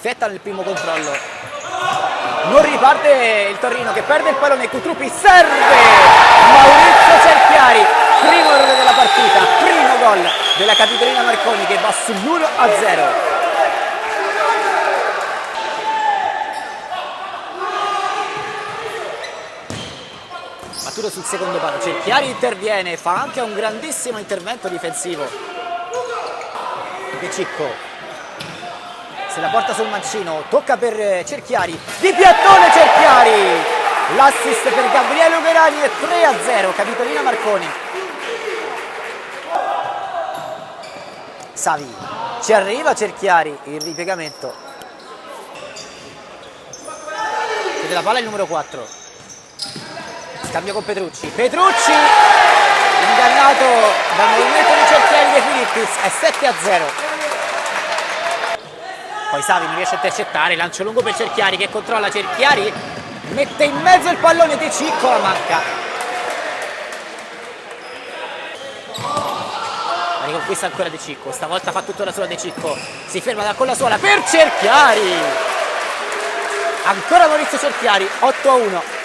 difetta nel primo controllo. Non riparte il Torino che perde il pallone, Cutruppi serve Maurizio Cerchiari, primo errore della partita, primo gol della Capitolina Marconi che va sull'1-0. Maturo sul secondo palo, Cerchiari interviene, fa anche un grandissimo intervento difensivo. De Cicco se la porta sul mancino, tocca per Cerchiari, di piattone Cerchiari, l'assist per Gabriele Uberani e 3-0 Capitolina Marconi. Savi, ci arriva Cerchiari, il ripiegamento, vede la palla il numero 4, scambio con Petrucci, Petrucci ingannato dal movimento di Cerchiari De Filippis, è 7-0. Poi Savi non riesce a intercettare, lancio lungo per Cerchiari che controlla, Cerchiari mette in mezzo il pallone, De Cicco la manca. La riconquista ancora De Cicco, stavolta fa tutto da sola De Cicco, si ferma con la suola per Cerchiari. Ancora Maurizio Cerchiari, 8-1.